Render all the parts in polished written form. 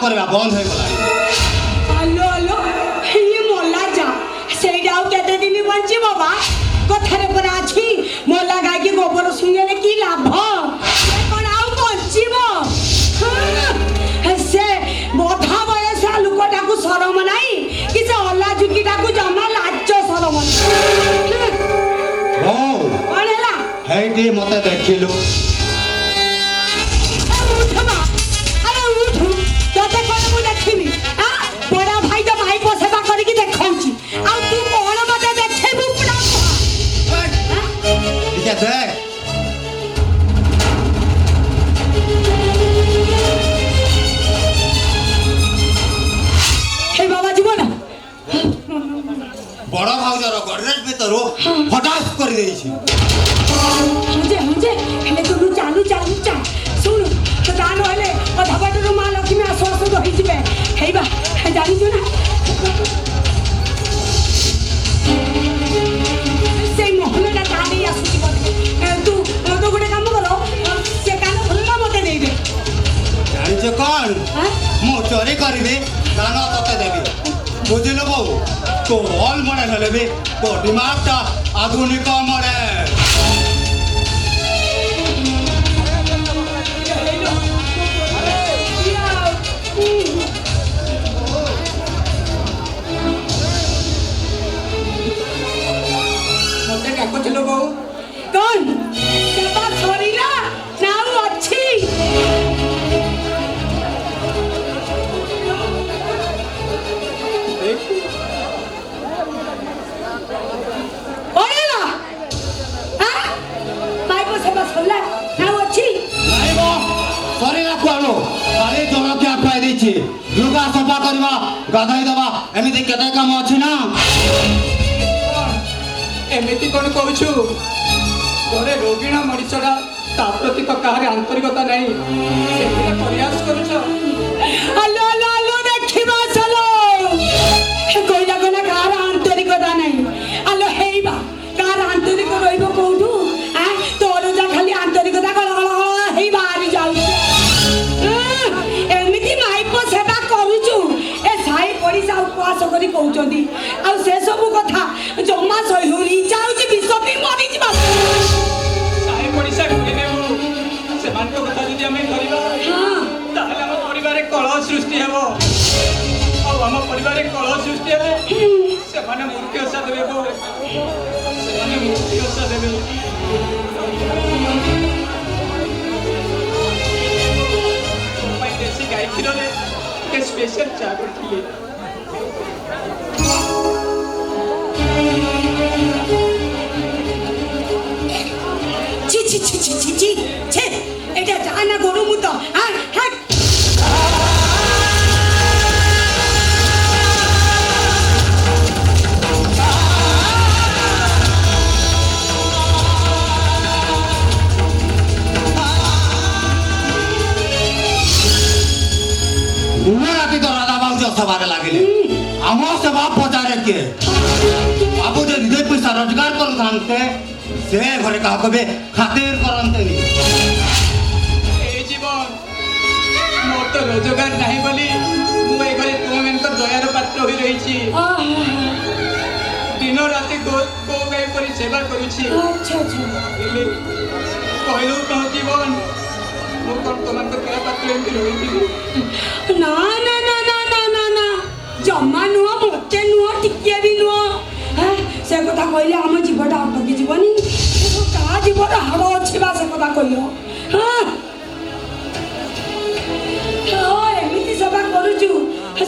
करवा बंद हो गला आलो आलो ये मोला जा सेई जाऊ केते दिन बंची बाबा कथारे पर आछि मोला गाय के गोबर सुंगेले की लाभ से कोन आउ बंचीबो से बोधा बयस लुकटा को शरम नाही कि से अल्ला जुकीटा को जमा लाज शरम ओ कोन हला हेडी मते देखिलु देख हे बाबा जीवन बड़ा भाउजर गडरेज भीतर हटास कर देई छी हजे हेले तू चालू चालू चा सुन तो दान होले अधा बाटरो मां लक्ष्मी आसो आसो रही जिबे हेबा जानि जो ना से मोहनटा तानी आसुची तू तो गोटे काम करो से कान खुल्ला मते देई दे जानि छ कोन मो चोरी करबे कान तते देबी बुझिलो बो तो ऑल मॉडल हलेबे तो दिमागटा आधुनिक मॉडल कौन सेवा सरीला नाउ अच्छी ओरेला हां माई को सेवा सरीला नाउ अच्छी नहीं बो सरीला कोलो अरे जोनो क्या खाई दै छी लुगा सफा करबा गाधाई दबा एमिति केते काम अछि ना एमिति कोन कहूछु घरे रोगिणा मरीचटा ता प्रति तो काहरे आंतरिकता नहीं से प्रयास करूछ हलो हलो हलो देखिबा चलो कोइला कोना कार आंतरिकता नहीं हलो हेइबा कार आंतरिक रहिबो कोठू आ तोर जा खाली आंतरिकता गळ गळ हेइबा आरी जाउ एमिति माइको सेवा करूछु ए साई पडिसा उपवास करी कहउचंदी आ से सब कथा जम्मा सहिहुनी जाउची बिसपी मरि जिबा साई पडिसा ढुकिनेबो से मान को कथा जदि हमें करिबा हां ताहले हम परिवार कलह सृष्टि हेबो और हम परिवार कलह सृष्टि हेबे से माने मूर्ति ओसा देबो से माने मूर्ति ओसा देबो भाई देसी गाय खिलो रे के स्पेशल चा करथिए ছি ছি ছি ছি ছি ছি ছে এটা জানা গরু মুত আর হট राती तो राधा बाबू सवारे लागिले आम सेवा पचारे के बाबू जे निजे पैसा रोजगार कर थानते से घरे का कबे खातिर करंते नी ए जीवन मोर तो रोजगार नहीं बोली मु ए घरे तुम को दयार पात्र होई रही छी दिन राति को गाय परी सेवा करूछी अच्छा अच्छा कहलु कह जीवन मु कोन तमन को दया पात्र एमती रही ना ना ना ना ना ना ना जम्मा नुआ मोटे नुआ टिके भी नुआ से कथा कहले हम जीवटा अटकी जीवनी का जीवन हाड़ अच्छी बा से कथा कहलो हाँ एमती सेवा करूचु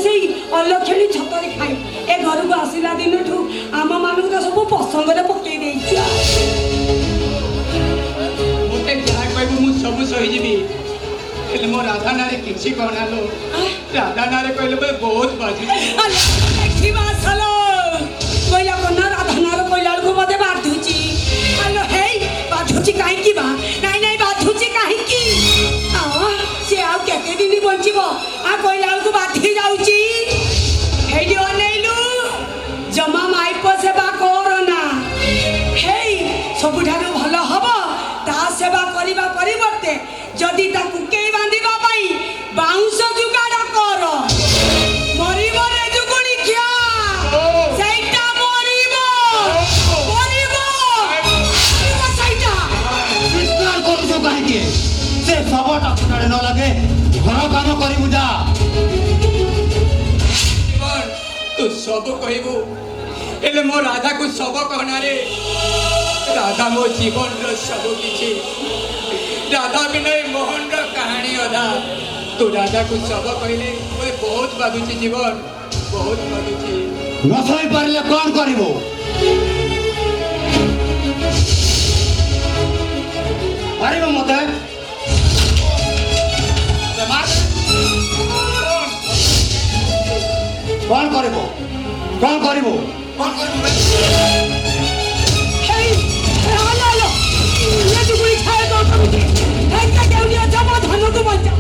से अलक्षणी छतरे खाई ए घर को आसला दिन ठू आम मानक तो सब पसंद पकई देछि मोटे जहाँ कहबू मु सब सही जीवी हेले मो राधा नारे किछि कहना लो राधा नारे कहले बहुत बाजी देखिबा चलो कोइला कोना राधा नारे कोइला को मते बाधुची हेलो हे बाधुची काहे की बा नाही नाही बाधुची काहे की से आ केते दिन बंचिबो आ कोइला को बाधी जाउची हेडी ओनेलु जमा माइको सेवा करना हे सबुठारो भलो हबो ता सेवा करिबा परिवर्ते जदि ता कुके बांधिबा पई बाउंस जुगाड़ कर कहीं से सबटा फुटाड़े न लगे घर काम करू जा জীবন তু সব কহিবু ହେଲେ ମୋ ରାଧାକୁ ସବ କହନାରେ ରାଧା ମୋ ଜୀବନର ସବୁ କିଛି ରାଧା ବିନା ଏ ମୋହନର କାହାଣୀ ଅଧା ତୁ ରାଧାକୁ ସବ କହିଲେ ମୋତେ ବହୁତ ବାଧୁଛି ଜୀବନ ବହୁତ ବାଧୁଛି न सही पारे कौन करू पार मत कौन करू कौन करू कौन करू হেই আলো আলো ইয়ে দুগুলি ছায় দাও তুমি একটা কেউ নিয়ে যাবো ধান তো বাঁচা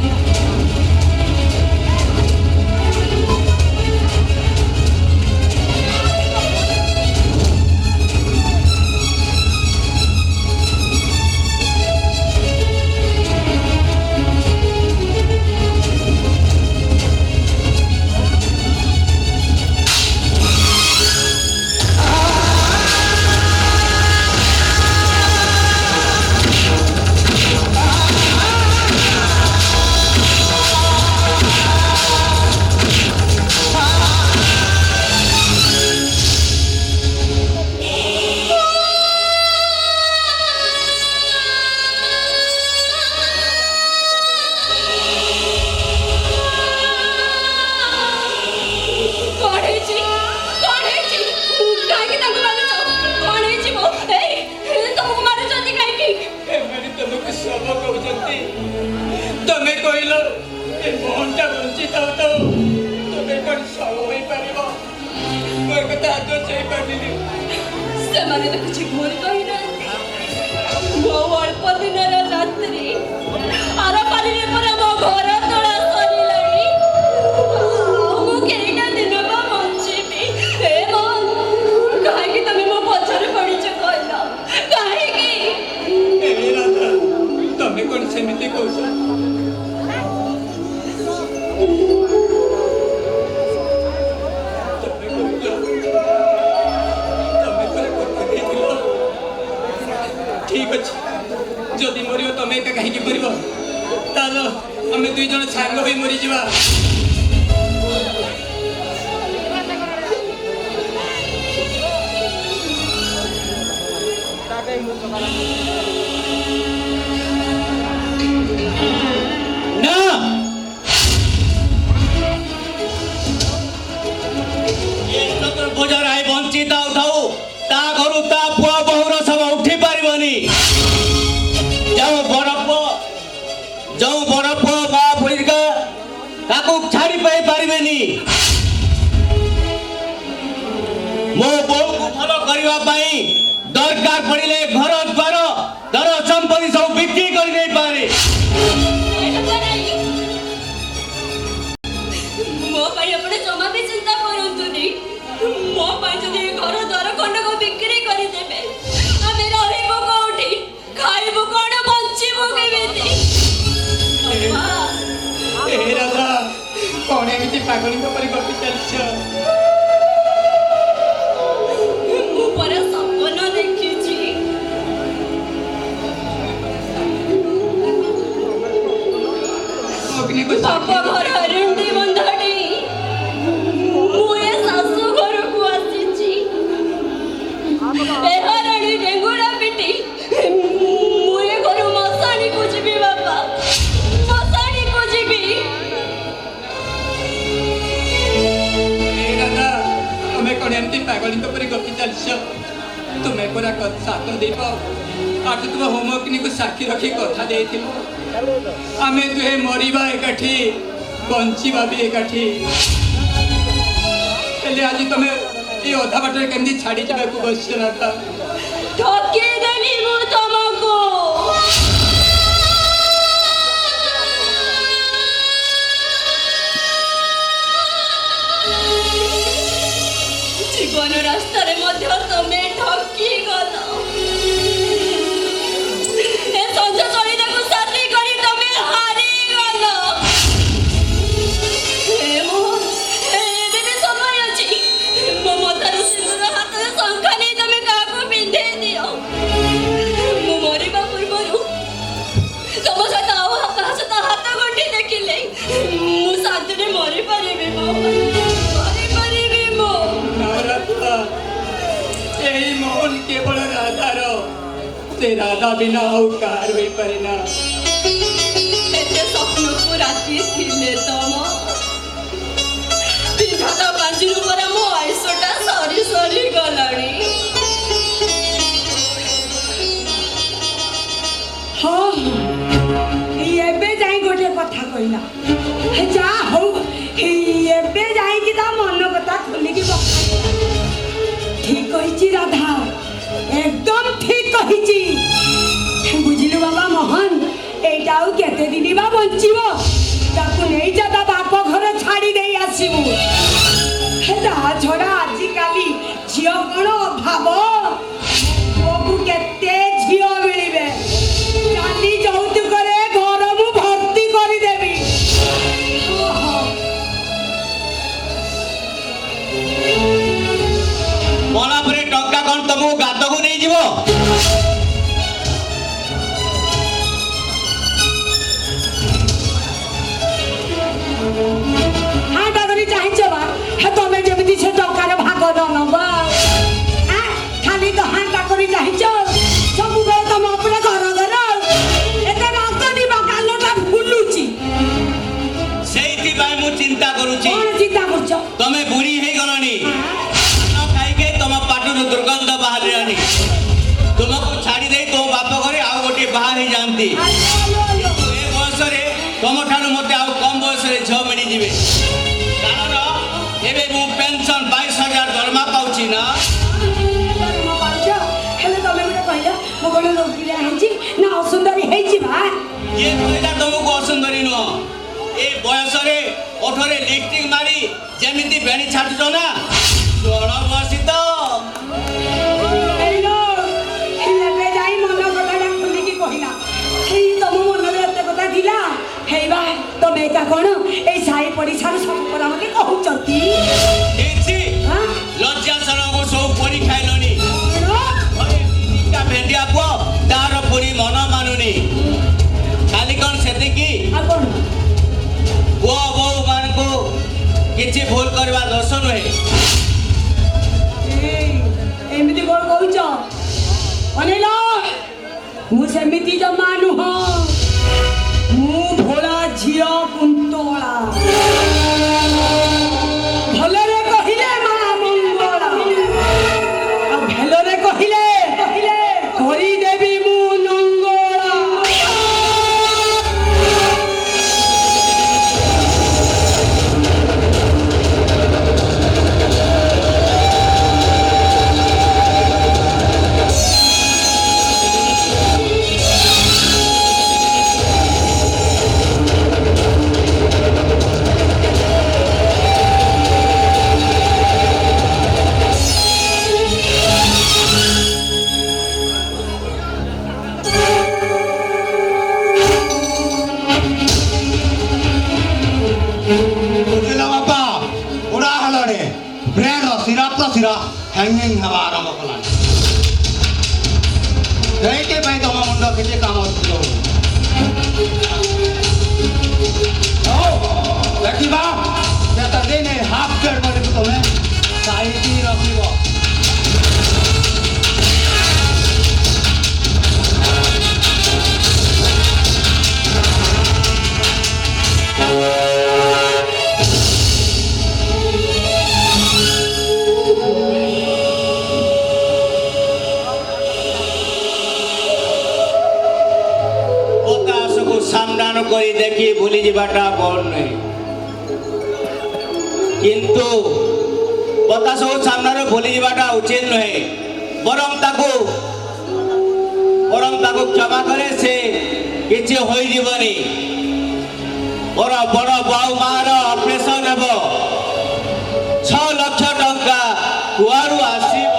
ଏମାନେ ତମକୁ ସବ କହୁଛନ୍ତି ତମେ କହିଲ ଏ ମୋହନଟା ବଞ୍ଚି ଥାଉ ଥାଉ ତମେ କ'ଣ ସବ ହୋଇପାରିବ ମୁଁ ଏ କଥା ଆଦୌ ଚାହିଁପାରିନି ସେମାନେ ତ କିଛି ଭୁଲ କହିନାହାନ୍ତି ବହୁ ଅଳ୍ପ ଦିନର ରାତ୍ରି ଆର ପାଲିରେ ପରେ ମୋ ଘର ତୋଳା ସରିଲାଣି ମୁଁ କେଇଟା ଦିନ ବା ବଞ୍ଚିବି ହେ ମୋହନ କାହିଁକି ତମେ ମୋ ପଛରେ ପଡ଼ିଛ କହିଲ କାହିଁକି ଏ ରାଧା ତମେ କ'ଣ ସେମିତି କହୁଛ ତମେ କହୁଛ ତମେ ପରେ କଥା ଦେଇଥିଲ ଠିକ୍ ଅଛି ଯଦି ମରିବ ତମେ ଏକା କାହିଁକି ମରିବ ତାହେଲେ ଆମେ ଦୁଇ ଜଣ ସାଙ୍ଗ ହୋଇ ମରିଯିବା ना बजार आई बंची थाउ थाउ ता घरु ता पुआ बहुर सब उठी पारिबनी जो बरफ मा पुलिका ताकू छाड़ी पाई पारिबेनी मो बो भलो करिवा पाई दरकार पड़िले घर द्वार दर संपत्ति सब बिक्री करि नै पारे ମୋ ପାଇଁ ଆପଣ ଜମା ବି ଚିନ୍ତା କରନ୍ତୁନି ମୋ ପାଇଁ ଯଦି ଘର ଦ୍ୱାର ଖଣ୍ଡକ ବିକ୍ରି କରିଦେବେ ଆମେ ରହିବୁ କୋଉଠି ଖାଇବୁ କ'ଣ ବଞ୍ଚିବୁ କେମିତି ଏ ରାଧା କ'ଣ ଏମିତି ପାଗଳିଙ୍କ ପରି ଗପି ଚାଲିଛ ମୁଁ ପରା ସପନ ଦେଖିଛି ଅଗ୍ନିକୁ ବାପ ଘର ରୁଣ୍ଡି ବନ୍ଧଟି ମୁଁ ଏ ଶାଶୁ ଘରକୁ ଆସିଛି ଏ ହରଣି ଡେଙ୍ଗୁରା ପିଟି ମୁଁ ଏ ଘରୁ ମଶାଣିକୁ ଯିବି ବାପା ମଶାଣିକୁ ଯିବି ଏ ରାଧା ତମେ କ'ଣ ଏମିତି ପାଗଳିଙ୍କ ପରି ଗପି ଚାଲିଛ ତୁମେ ପରା ସାଥ ଦେଇପ ଆଜି ତୁମ ହୋମଅଗ୍ନିକୁ ସାକ୍ଷୀ ରଖି କଥା ଦେଇଥିଲ ଆମେ ଦୁହେଁ ମରିବା ଏକାଠି ବଞ୍ଚିବା ବି ଏକାଠି ହେଲେ ଆଜି ତମେ এই অধা বাটরে কেমনি ছাড়ি যাবাকু বসছ রাধা ঠকিয়ে দেবি ମୁଁ ତମକୁ ଜୀବନ ରାସ୍ତାରେ ମଧ୍ୟ ତମେ ଠକି ଗଲ ଏ ସଞ୍ଜ ଚଳିତାକୁ ସାଥୀ କରି ତମେ ହାରିଗଲ ଏବେ ବି ସମୟ ଅଛି ମୋ ମଥାରୁ ସିନ୍ଦୁର ହାତରେ ଶଙ୍ଖା ନେଇ ତମେ କାହାକୁ ପିନ୍ଧେଇ ଦିଅ ମରିପାରିବି ମରିପାରିବି ମୁଁ। ନା ରାଧା, ଏହି ମୋହନ କେବଳ ରାଧାର, ସେ ରାଧା ବିନା ଆଉ କାହାର ହୋଇପାରେ ନା। ଏତେ ସ୍ୱପ୍ନକୁ ରାତି ଥିଲେ ତମ ବିଧାତା ପାଞ୍ଜିରୁ ପରେ ମୋ ଆୟୁଷଟା ସରି ସରି ଗଲାଣି। ହଁ ଏବେ ଯାଇ ଗୋଟେ କଥା କହିଲା, ଯାହା ହଉ ଏବେ ଯାଇକି ତା ମନ କଥା ଖୋଲିକି ଠିକ କହିଛି ରାଧା, একদম ঠিক কহিছি। বুঝিলু বাবা মোহন, এইটা আর কেতে দিন বা বঞ্চিব, তাকে নেই যা তা বাপ ঘরে ছাড়ি দেই আসিবু। তা ছড়া আজিকালি ঝিও কোন অভাব, পুଅକୁ কেতে ঝিও মিলিবে, জানি যৌতুকরে ঘর মু ভর্তি করিদেবি। মলা পরে টঙ্কা কোন তমু গাতକୁ নেই ଯିବ? হাঁটা করে চাইছ বা তুমি যেমনি সে টঙ্কার ভাগ নব, খালি তো হাঁটা করে চাইছ, ସବୁବେଳେ ତମ ଉପରେ ଘର ଘର এতে রক্ত দিবা, কালটা ফুলুছি। সেইଥିପାଇଁ ମୁଁ ଚିନ୍ତା କରୁଛି। କଣ চিন্তা করছ? ତମେ ବୁଢୀ ହେଇଗଲଣି, ଖାଇକି ତମ ପାଟିରୁ ଦୁର୍ଗନ୍ଧ ବାହାରିଲାଣି। ତୁମକୁ ଛାଡି ଦେଇ ତୋ ବାପ ଘରେ ଆଉ ଗୋଟିଏ ବାହା ହେଇଯାଆନ୍ତି। ଏ ବୟସରେ ତମଠାରୁ ମତେ ଆଉ କମ ବୟସରେ ଝିଅ ମିଳିଯିବେ। କାରଣ ଏବେ ମୁଁ ପେନସନ 22,000 ଦରମା ପାଉଛି ନା। ହେଲେ ତମେ ଗୋଟେ କହିଲ ମୁଁ କଣ ରୋଗିଆ ହେଇଛି ନା ଅସୁନ୍ଦରୀ ହେଇଛି ବା? କିଏ କହିଲା ତମକୁ ଅସୁନ୍ଦରୀ ନୁହଁ? ଏ ବୟସରେ ଓଠରେ ଲିପଷ୍ଟିକ ମାରି ଯେମିତି ବେଣୀ ଛାଟୁଛ ନା, ଜଳ ବସି ତ। ଏବେ ଯାଇ ମନ କଥାଟା ଖୋଲିକି କହିଲା, ହେଇ ତମ ମନରେ ଏତେ କଥା ଥିଲା, ହେଇବା ତମେ ଏକା କଣ ଏଇ ସାହି ପଡିଶାର ସବୁ ପରା ମତେ କହୁଛନ୍ତି। ଲଜ୍ଜା ସରକୁ ସବୁ ପରି ଖାଇଲଣି। ଭେଣ୍ଡିଆ ପୁଅ ତାର ପୁରୀ ମନ ମାନୁନି। ଖାଲି କଣ ସେତିକି, ଆଉ କଣ? ପୁଅ ବୋଉ ମାନଙ୍କୁ କିଛି ଭୁଲ କରିବା ଦୋଷ ନୁହେଁ। ଏମିତି କଣ କହୁଛ? ଅନେଇଲ, ମୁଁ ସେମିତି ଜମା ନୁହଁ, ମୁଁ ଭୋଳା ଝିଅ କୁନ୍ତଳା। ଭଲରେ କହିଲେ ମା ମଙ୍ଗଳା, ଆଉ ଭେଲରେ କହିଲେ କରିଦେବି ମୁଁ ନଙ୍ଗଳା। ବୁଝିଲ ବାପା, ବୁଢା ହେଲଣି, ବ୍ରେନ୍ ଶିରା ପ୍ରଶିରା ହ୍ୟାଙ୍ଗିଂ ହେବା ଆରମ୍ଭ କଲାଣି। ସେଇଥିପାଇଁ ତମ ମୁଣ୍ଡ କିଛି କାମ ଦଉନି। ଦେଖିବା କେତେ ଦିନ ହାଫ୍ ପ୍ଲେଟ୍ କରିକୁ ତମେ ସାଇତି ରଖିବ। সামনান করে দেখি ভুলি যাবাটা বড় নয়, কিন্তু কথা সব সামনারে ভুলি যাবাটা উচিত নহে। বরং তাকে ক্ষমা করে সে কিছু হয়ে যাবনি। বড় বড় বউ মার অপারেশন হব, 6 লক্ষ টঙ্কা কুয়াড়ু আসিব।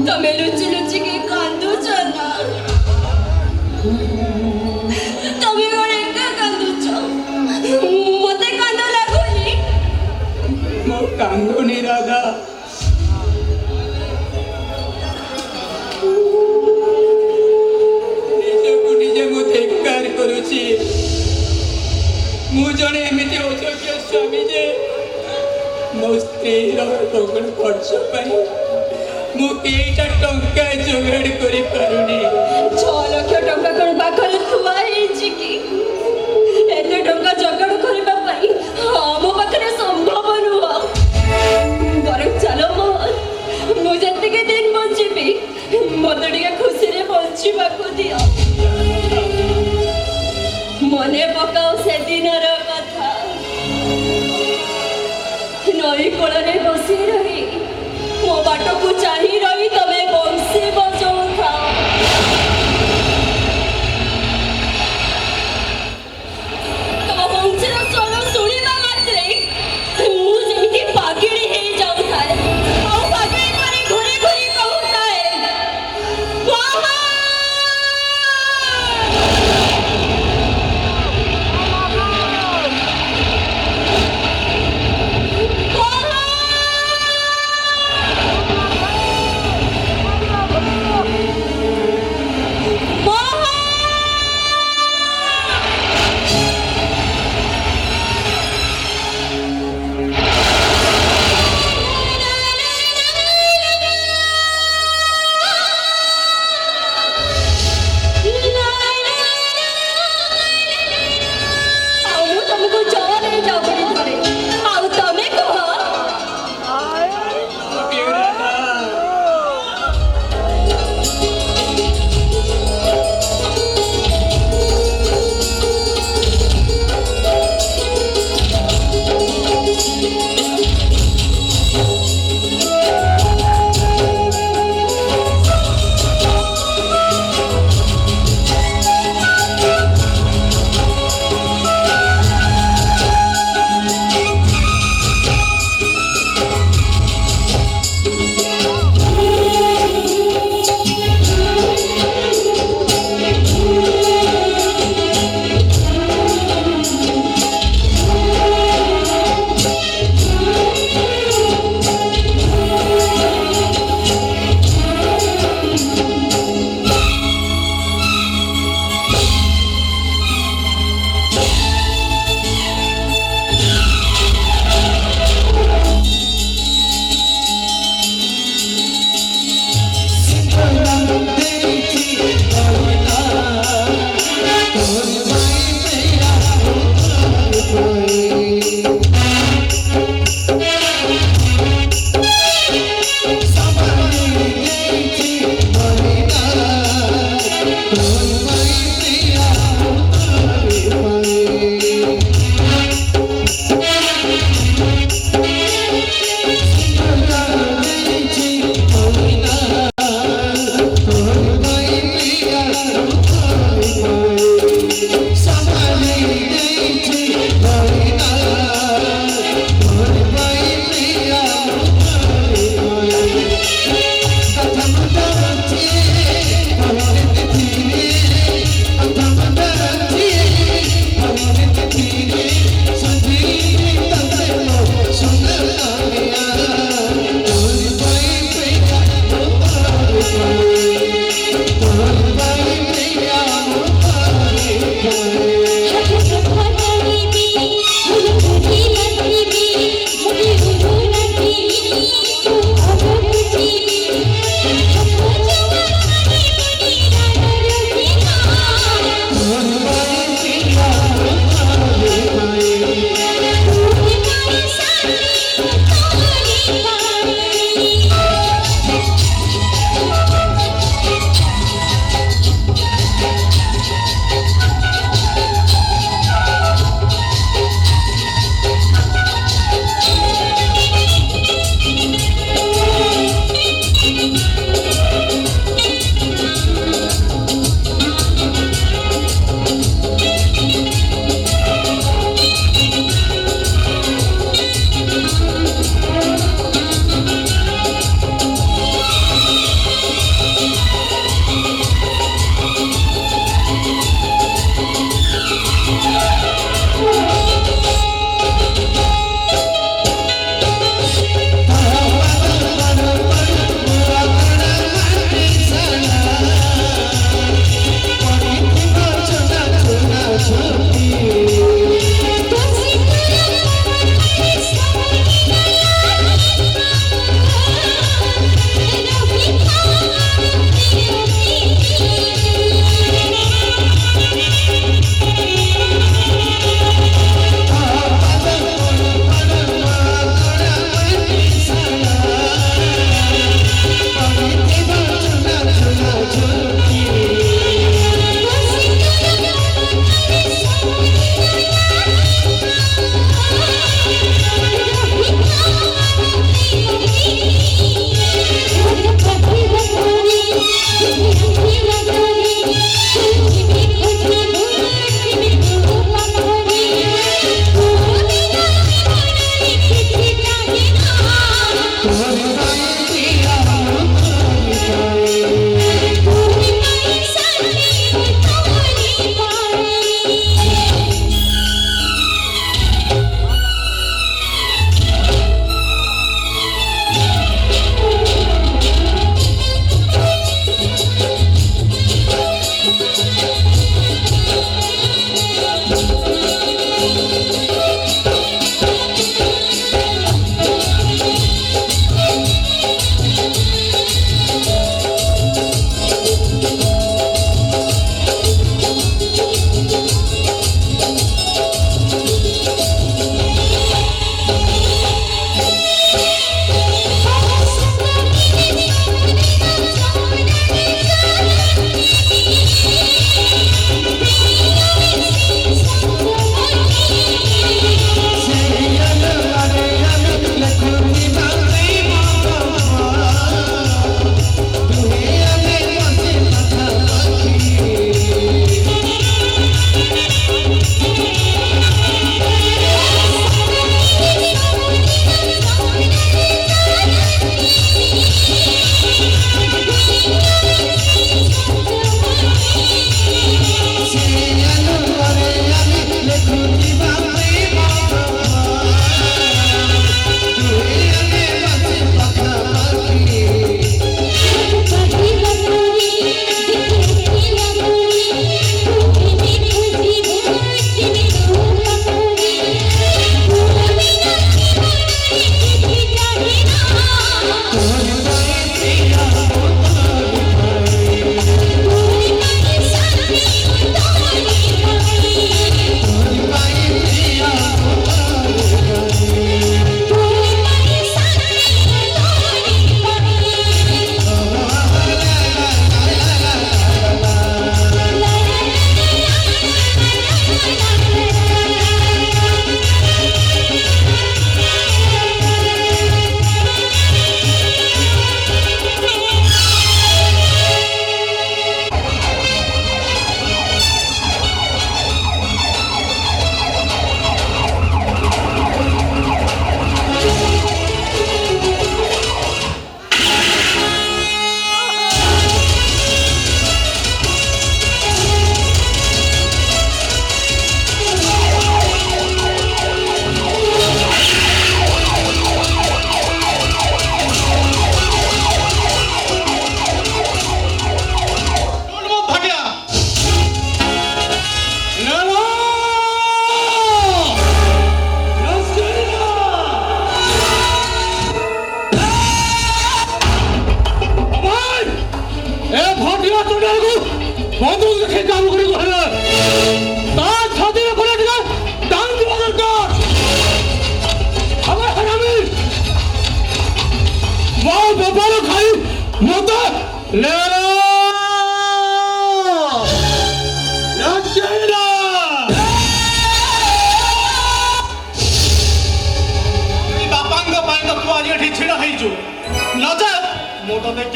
ତମେ ଲୁଚି ଲୁଚିକି କାନ୍ଦୁଛ ନା? ତମେ କଣ ଏକା କାନ୍ଦୁଛ? ମତେ କାନ୍ଦ ଲାଗୁନି? କାନ୍ଦୁନି ରାଧା। ନିଜକୁ ନିଜେ ମୁଁ ଧିକ୍କାର କରୁଛି। ମୁଁ ଜଣେ ଏମିତି ଅଯୋଗ୍ୟ ସ୍ୱାମୀ ଯେ ମୋ ସ୍ତ୍ରୀର ଲଗ୍ନ ଖର୍ଚ୍ଚ ପାଇଁ ମୁଁ କେଇଟା ଟଙ୍କା ଯୋଗାଡ଼ କରିପାରୁନି। 6 ଲକ୍ଷ ଟଙ୍କା କ'ଣ ପାଖରେ ଥୁଆ ହେଇଛି କି? ଏତେ ଟଙ୍କା ଯୋଗାଡ଼ କରିବା ପାଇଁ ଆମ ପାଖରେ ସମ୍ଭବ ନୁହଁ। ବରଂ ଚାଲ ମୁଁ ଯେତିକି ଦିନ ବଞ୍ଚିବି ମତେ ଟିକେ ଖୁସିରେ ବଞ୍ଚିବାକୁ ଦିଅ। ମନେ ପକାଅ ସେଦିନର କଥା। ନଈ କୂଳରେ ବସି ରହି ମୋ ବାଟକୁ ଚାହିଁ ରହି ତମେ ବଂଶୀ ବଜଉଥାଅ। ତମ ବଂଶୀର ସ୍ୱର ଶୁଣିବା ମାତ୍ରେ ମୁଁ ଯେମିତି ପାଗିଳି ହେଇଯାଉଥାଏ ଆଉ ପାଗିଳି ପରି ଘୁରି ଘୁରି କହୁଥାଏ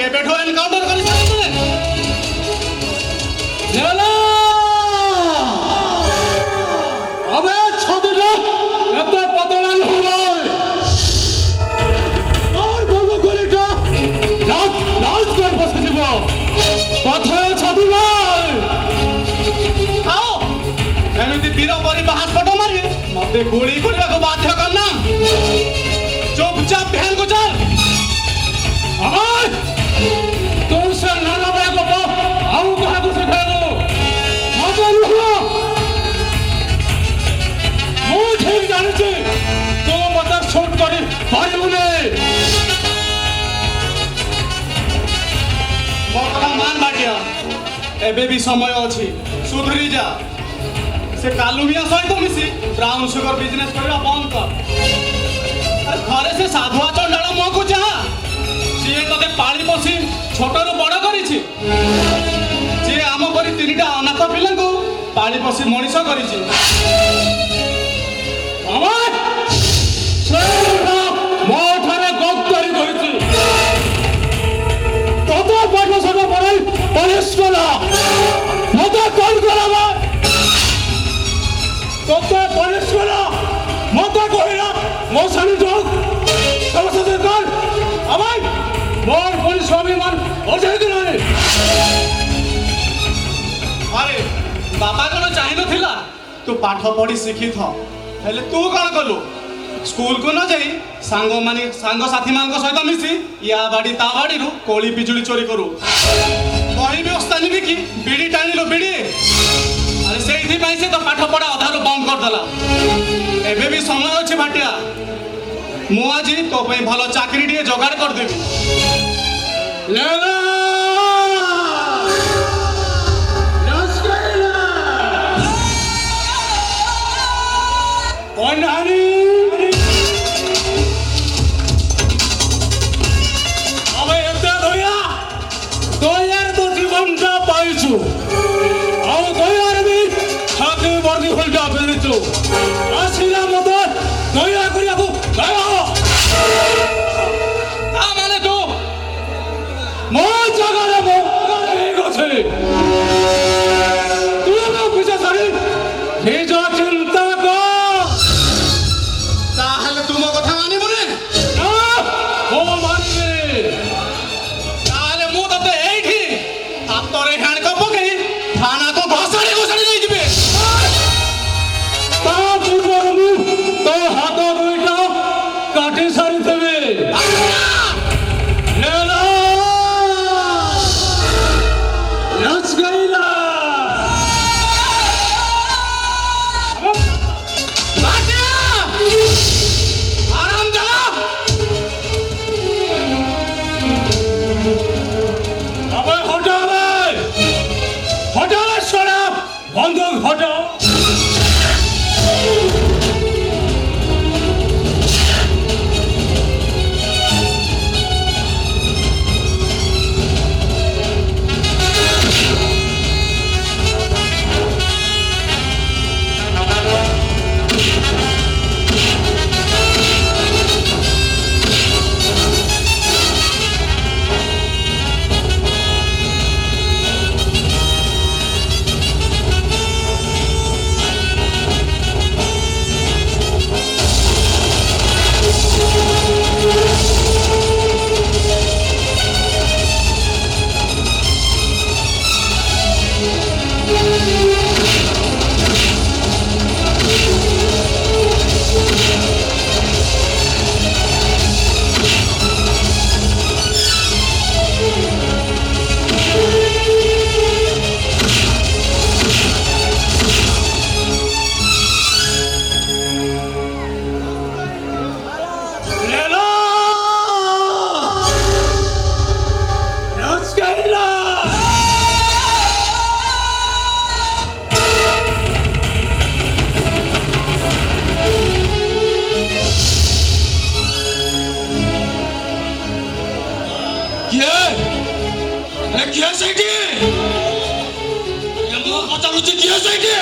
केबेठो एनकाउंटर करि सारे লেলা আবে ছদিটা এত পতলান হলো আর বলবো গলিটা লাজ লাজ করে বসে দিব কথায় ছদিবা आओ एमिति वीर परि बाहर फोटो मारी मते गोली करबा को बाध्य करना चुपचाप भैन को चल আমার তোর সে নানা ভাই গো আউ কাহাকু শিখাইলো মজা লুহো মু ঠিক জানিছি তো মতে ছোট করে পারিবুনি मोर कथा मान बाटिया एबे भी समय अछि सुधरी जा से कालुमिया सहित मिसी ब्राउन शुगर बिजनेस करबा बंद कर अरे घरे से साधुआ चंडाळ मो को जा सिए तते पाळी पोसी छोटरू बड़ करिछि जे आम परि तीनटा अनाथ पिलांको पाळी पोसी मଣିଷ करिछि আমার সেটা মোঠারে গদ্দারি করেছে কত পাঠ সব পড়াই পলিশ করা কত কল করা কত পলিশ করা মত কহিলা মো সানি যোগ সমস্ত কল আমার মোর পুলিশ অভিমান অজয় দিলানি अरे बाबा कोन चाहि नथिला तू पाठ पढ़ी शिखी थ हेले तू कोन कलु स्कूल को न जाई सांग साथी मान को सहित मिसी या बाड़ी ता बाड़ी रु कोली पिजुली चोरी करू कहि व्यवस्था निबि कि बिड़ी टाणिलो बिड़ी अरे सेइथि पई से तो पाठ पढ़ा अधारु बंद कर दला एबे भी समय अछि भाटिया मु आजी तो पई भलो चाकरी दिए जोगाड़ कर देबी লেলা কন্যানি আবে এতে দয়া দয়ার তো জীবনটা পাইছো আও দয়ার বি হাতে বর্দি হলটা বেরিছো আসিলা মত দয়া করিয়াকু দয়া তা মানে তো মো জাগারে মো ঠিক আছে তুই তো বুঝা সারি নিজ চিন্তা কর তাহলে তুমো কথা মানিব রে ও মানবে তাহলে মু ততে এইঠি হাতরে হ্যান্ড কপ পকেই থানা তো ঘষাড়ি ঘষাড়ি যাই দিবে তা পূର୍ବରୁ ମୁଁ ତୋ ହାତ ଦୁଇଟା କାଟି ସାରିଥିବି ଲେଲା ଲଚ ଗଇଲା बाटिया आराम जा আবে হটাবে হটাবে সরা বন্দুক হটাও କିଏ ସେଇଠି ମୁଁ ପଚାରୁଛି କିଏ ସେଇଠି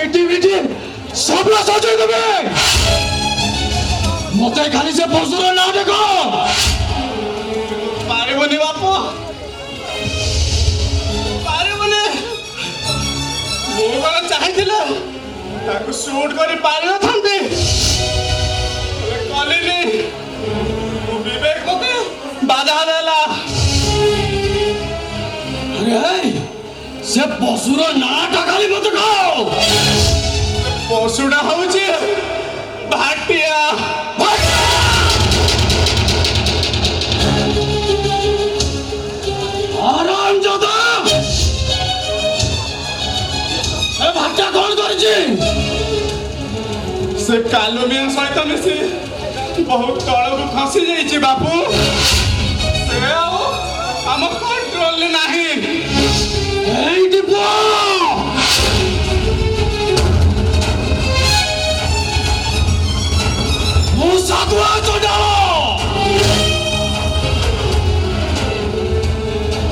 ପିଟି ପିଟି ସବୁ ସଜେଇ ଦେବେ। ମତେ ଖାଲି ସେ ପଶୁର ନାଁ ଦେଖ। ପାରିବନି ବାପ, ପାରିବନି। ମୁଁ କଣ ଚାହିଁଥିଲେ ତାକୁ ସୁଟ୍ କରି ପାରିନଥାନ୍ତି, ହେଲେ କଲିନି। ମୋ ବିବେକ ମତେ ବାଧା ଦେଲା। ଆରେ ସେ ପଶୁର ନାଁଟା ଖାଲି ମତେ କହ। ପଶୁଟା ହଉଛି ଭାଟିଆ। ଆରାମଜାଦା, ଏ ଭାଟା କଣ କରିଛି? ସେ କାଲୁମିଆ ସହିତ ମିଶି ବହୁତ ତଳକୁ ଖସି ଯାଇଛି ବାପୁ। ସେ ଆଉ ଆମ କଣ୍ଟ୍ରୋଲରେ ନାହିଁ। এইটি ମୁଁ ସାଧୁଆ ଚଣ୍ଡାଳ।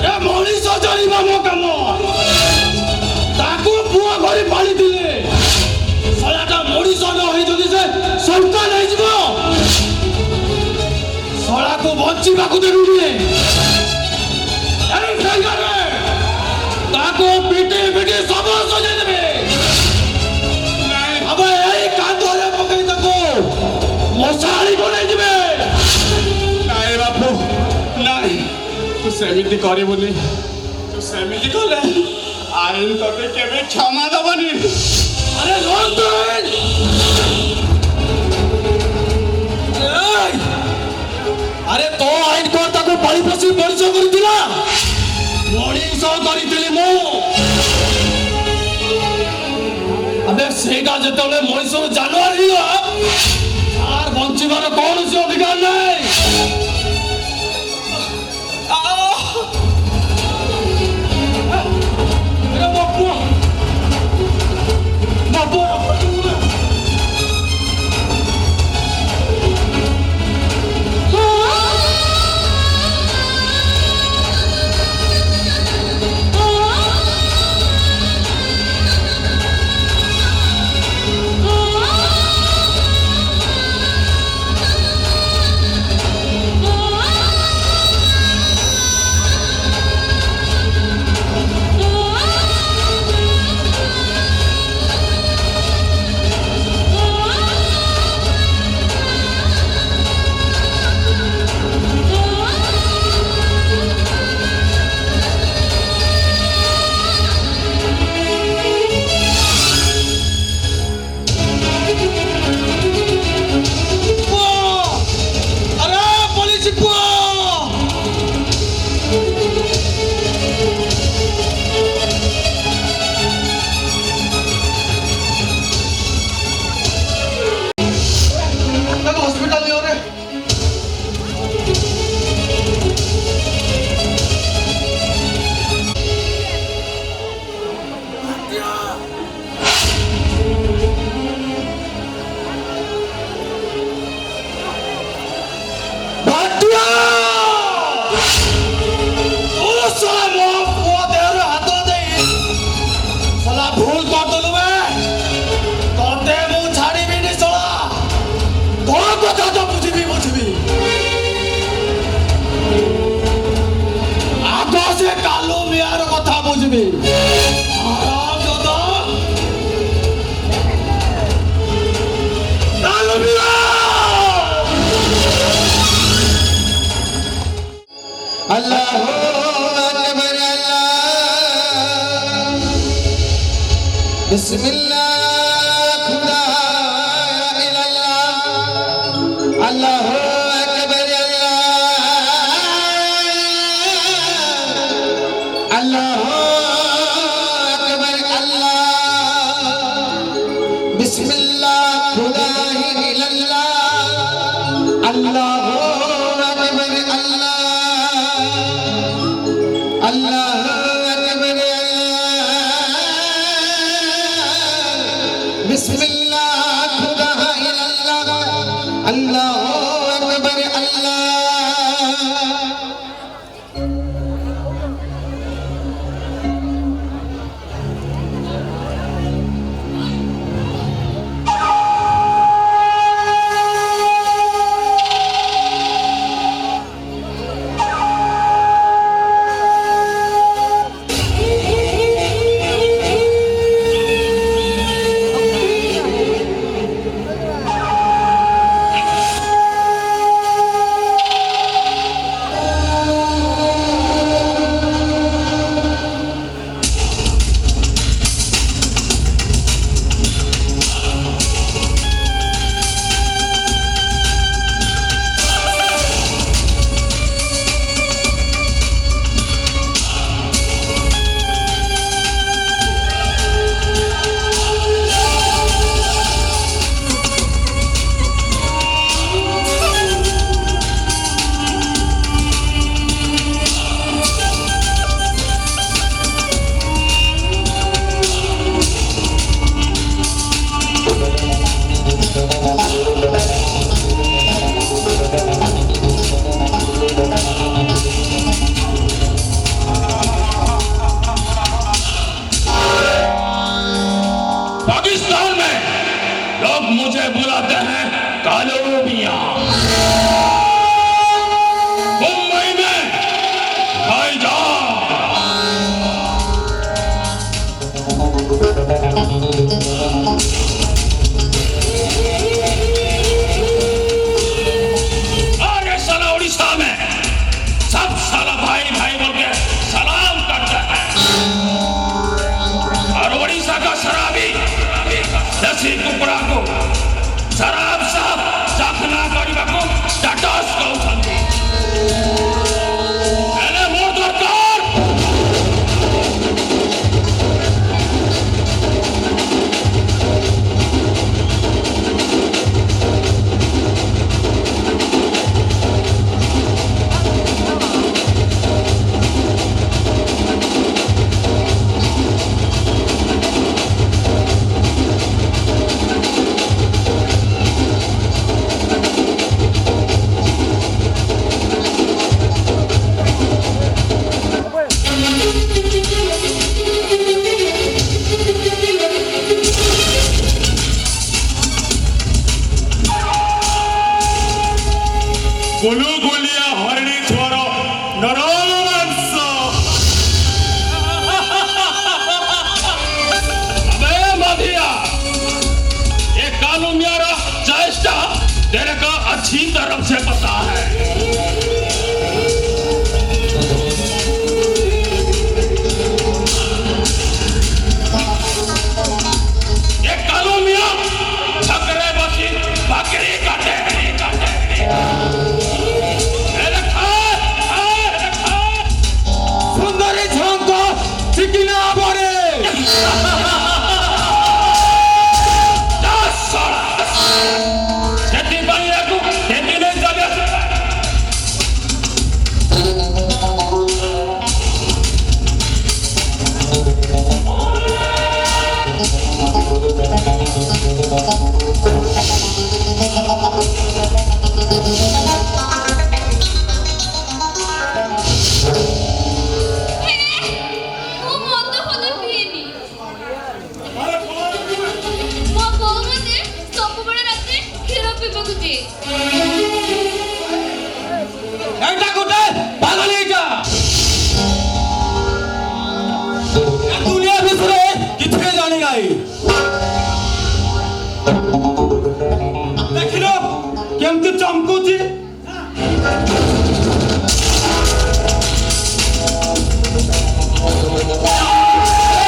ଏ ମଣିଷ ଜାଣିବା ମୋ କାମ। ତାକୁ ପୁଅ ଘରେ ପାଳିଥିଲେ, ଶଳାଟା ମଣିଷ ନ ହେଇ ଯଦି ସେ ସନ୍ତାନ ହେଇଯିବ, ଶଳାକୁ ବଞ୍ଚିବାକୁ ଦେବିନି। এই জায়গাରେ ତାକୁ ପିଟି ପିଟି ସବୁ ସଜେଇ ଦେବେ। ଆମେ ଏଇ କାନ୍ଧରେ ପକେଇ ତାକୁ ମଶାଳି ବନେଇ ଯିବେ। ନାଇଁ ବାପୁ, ନାଇଁ, ତୁ ସେମିତି କରିବୁନି। ତୁ ସେମିତି କଲେ ଆଇନ ତତେ କେବେ କ୍ଷମା ଦବନି। আরে লন্ডন, আরে তো আইন কর তাকে পালি পশি মଣିষ করিଥିଲା। মଣିষ କରିଥିଲି ମୁଁ। আবে ସେଇଟା ଯେତେବେଳେ ମଣିଷର ଜାନୁଆର ହେଇଗଲା, আর ବଞ୍ଚିବାର କୌଣସି ଅଧିକାର ନାହିଁ। ଆରେ ମୋ ପୁଅ, ମୋ ପୁଅ अल्लाह अकबर अल्लाह बिस्मिल्लाह खुदा इल्लल्लाह अल्लाह अकबर अल्लाह अल्लाह अकबर अल्लाह बिस्मिल्लाह खुदा इल्लल्लाह अल्लाह अकबर अल्लाह अल्लाह अकबर बिस्मिल्लाह खुदा इल्लल्लाह अल्लाह अकबर अल्लाह मुझे बुलाते हैं कालो मियां मुंबई में भाईजान अरे साला उड़ीसा में सब साला भाई भाई बोल के सलाम करते हैं और उड़ीसा का शराबी दसी कुकड़ा को शराब साहब चाखना କରିବାକୁ स्टाटस କହୁଛନ୍ତି ହେଲେ ମୋ ଦରକାର गुलुगुलिया हरिणी छोर नरमांस अबे माधिया ये कालू मियारा चेष्टा तेरे को अच्छी तरफ से पता है ये कालू मिया छकरे बसी बकरी काटे ସୁନ୍ଦରୀ ଝଙ୍କ ଚିକିନା ବରେ ସେଥିପାଇଁ ୟାକୁ ଟେକି ନେଇ ଚାଲି ଆସେ ମୁଁ ମଦ ଫଦ ପିଏନି। ମୋ ବୋଉ ମତେ ସବୁବେଳେ ରାତିରେ କ୍ଷୀର ପିଇବାକୁ ଦିଏ। ଏଇଟା ଗୋଟେ ପାଗଳ ଏଇଟା ଏ ଦୁନିଆ ବିଷୟରେ କିଛି ଜାଣି ନାହିଁ ଦେଖିଲ କେମିତି ଚମକୁଛି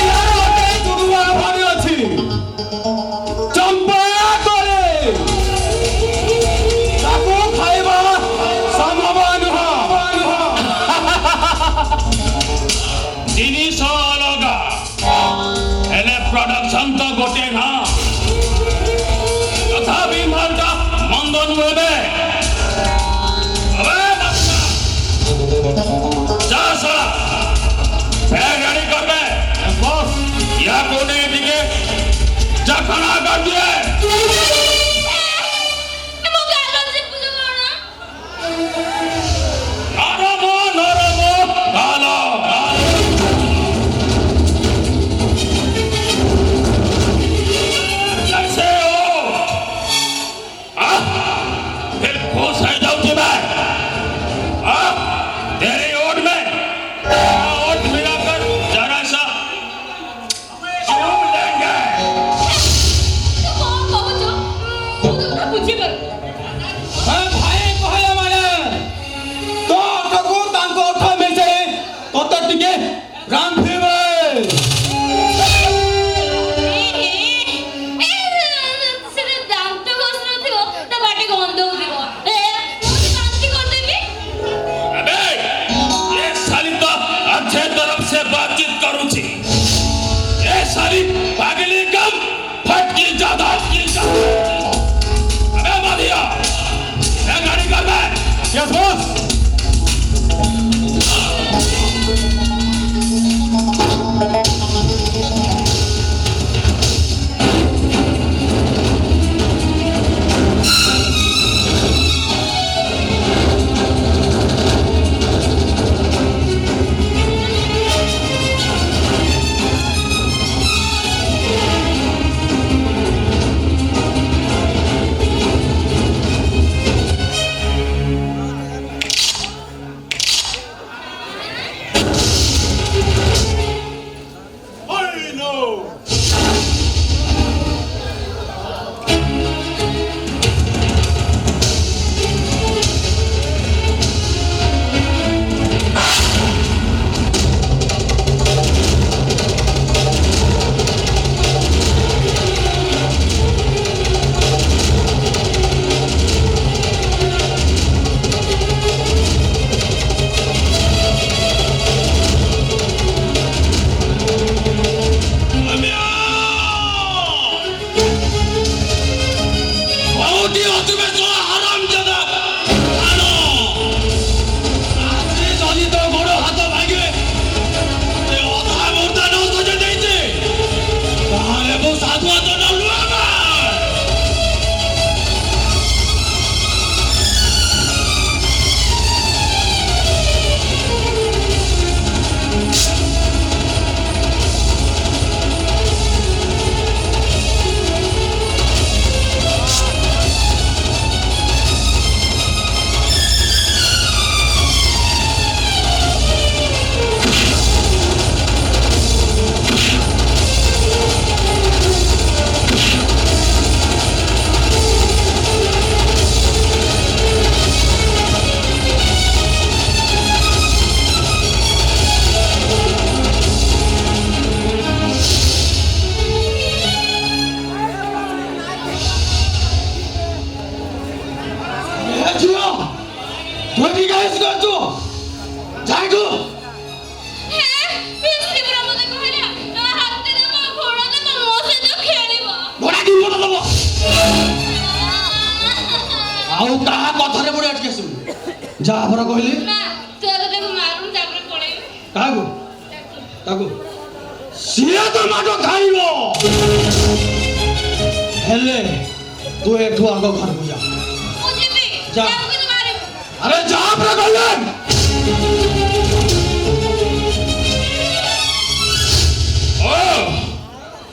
ୟାର ଗୋଟେ ଜୁଡୁଆ ଭାରି ଅଛି ଚମ୍ପା କରେ ତାକୁ ଖାଇବା ସମ୍ଭବ ନୁହଁ ଜିନିଷ ଅଲଗା ହେଲେ ପ୍ରଡକ୍ସନ ତ ଗୋଟେ ନା ତଥାପି ମାଲଟା ମନ୍ଦ ନୁହେଁ ବେ अबे जा साला बैग रेडी कर बे बॉस या कोने दिखे जा खाना कर दिए ମୋ ଗାଲ ଚିପୁଛ କଣ? नरमो गालो ऐसे हो फिर खुश है जाऊँ मैं तेरी ओट में ओट मिलाकर जरा सा चूम लेंगे ତୁ କଣ କହୁଛୁ? ମୁଁ ତ କଥା ବୁଝିପାରୁନି। ଭାଇ କହିଲେ ମାନେ ତୋ ଅଟକୁ ତାଙ୍କ ଅଠ ମିଶେଇ ତତେ ଟିକେ ରାନ୍ଧିବେ ସେଟା ଦାନ୍ତ ଘଷି ନଥିବ ତା ପାଟି ଗନ୍ଧ ହଉଥିବ। ମୁଁ ବାନ୍ତି କରିଦେବି। अबे ये साली तो अच्छे तरफ से बातचीत करूची ये साली पागली कम फटकी ज्यादा अबे माधिया কি অচুবে চলা হারাম জাদা আনো আজকে যদি তো বড় হাত ভাঙে এ অধা মোটা নষ্ট হয়ে যাইছে তাহলে বউ সাধুয়া তো না লুয়াবা হ্যাঁ প্রিন্সিপাল আমাদের কইলা না হাতে দেব ঘোড়া দেব মোসে তো খেলিব ଆଉ କାହା କଥାରେ ପଡି ଅଟକେଛୁ ଯାହା ଭର କହିଲି ନା ତୋର ଦେବ ମାରୁନ ତାପରେ ପଳେଇବ କାହାକୁ ତାକୁ ସିଏ ତ ମାଡ ଖାଇବ ହେଲେ ତୁ ଏଠୁ ଆଗ ଘରକୁ ଯା ମୁଁ ଯିବି ଯା। ତାକୁ କିନ୍ତୁ ମାରିବ ଆରେ ଯା ପରା କହିଲେ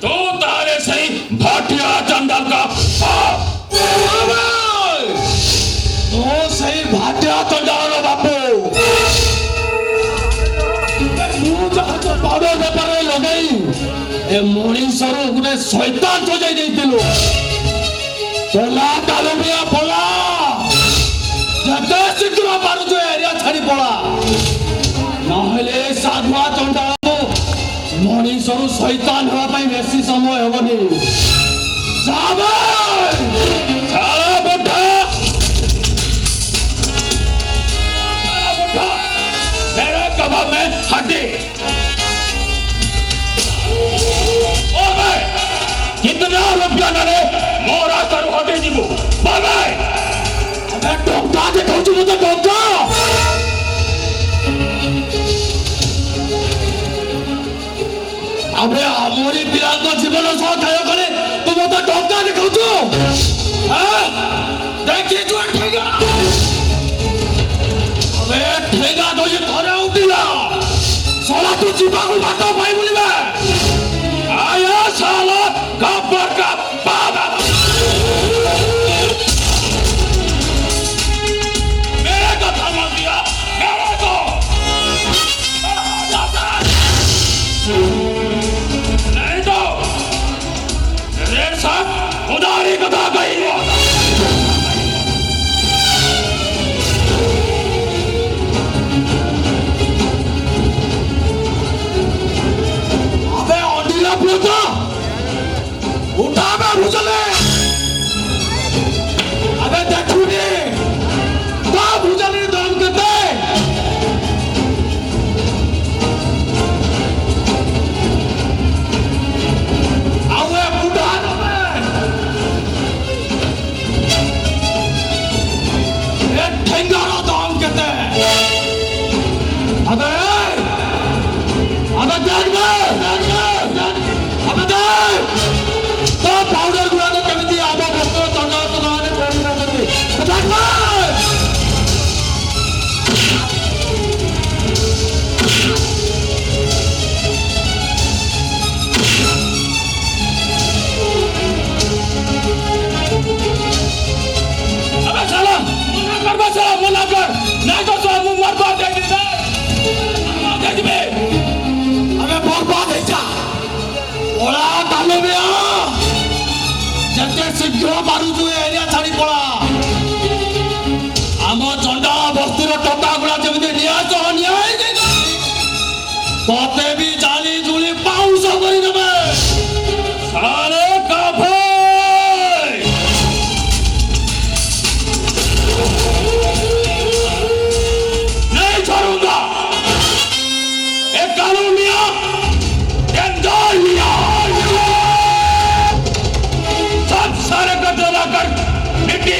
तो तारे सही भाटिया चंदन का तो सही भाटिया चंदन बापू तू जहाँ तो पाउडर बेपार लगाई ए मनीषर गोटे शैतान सजाई देइथिलु पला कालुमिया पला जते शीघ्र पारुछ एरिया छाड़ी पला नहले साधुआ चंदन मनीषर शैतान हवा पाई बेसी समय हेबनी जाबे सारा बुढ़ा मेरे कबाब में हड्डी ओ भाई कितना रुपया नाले मोरा करू हड्डी जीवो भाई अबे डॉक्टर देखौ छु तो डॉक्टर अबे आमोरी पिला को जीवन सह खायो करे तू मते डॉक्टर देखौ छु हां देखि तू ठेगा अबे ठेगा तो ये थरे उठिला साला तू जीवा को बात पाई बोलिबे आया साला गब्बर का बाबा मेरे को थमा दिया मेरे को नहीं तो रेड साहब उदारी कथा कही अबे ऑडिला प्लोटा उठा बे भुजले अबे देखुनी ता भुजले दम करते आवे बुढ़ा ये ठेंगारा दाम कहते हैं अबे अबे देख अबे देख तो पाउडर गुड़ा तो कभी दिया आबा बस्तो चंदा तो नाने बोली ना करती देख अबे साला मुन्ना कर बस मुन्ना कर नहीं तो सब मुंह मर पा देगी ना देख बे अबे बर्बाद है जा ओला डालो बे जते शीघ्र मारू जो एरिया छाड़ी पड़ा आम चंदा बस्तीर टका गुड़ा जमी नियास अन्याय तते भी जाली जुली पाउस करी देबे साले का भाई नहीं छोड़ूंगा एक कानून मिया एंजॉय मिया सब सारे कटोरा कर मिट्टी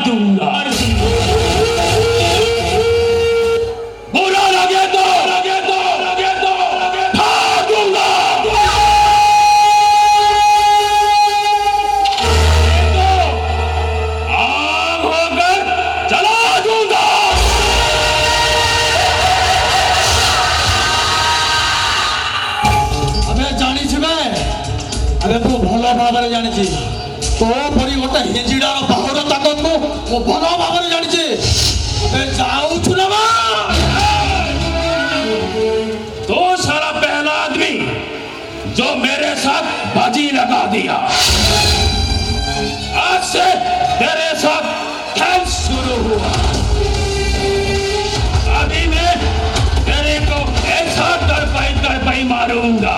दूंगा बुरा लगे तो फाड़ दूंगा आग होकर जला दूंगा अबे जानी छे अबे तू भल भाव जानी तो परी गोटे हिंजिडार बाहुर ताकत को भल भाव जानी अबे जाऊछु ना बा तो सारा पहला आदमी जो मेरे साथ बाजी लगा दिया आज से तेरे साथ खेल शुरू हुआ अभी मैं तेरे को ऐसा तड़पाई मारूंगा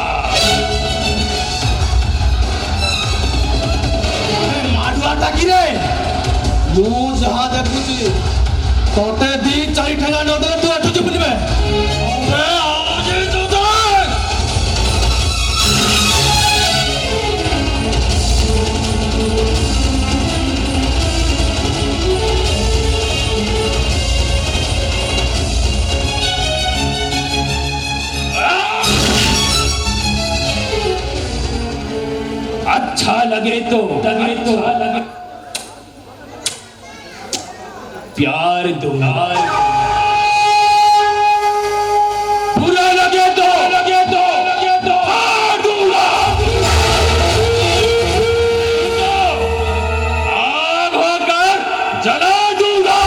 माडुआटा की रे मु जहा देखुची तोते दी चारि ठेगा न दे तू एठु बुलबे अबे आज तो देख अच्छा लगे तो प्यार दूंगा बुरा लगे तो फाड़ दूंगा आग होकर जला दूंगा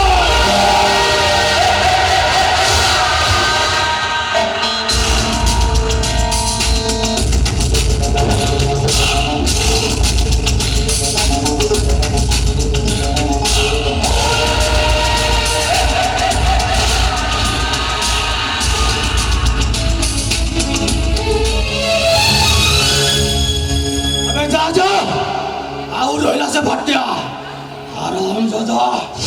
अबे जा आउ रोइला से भट्टिया आराम जा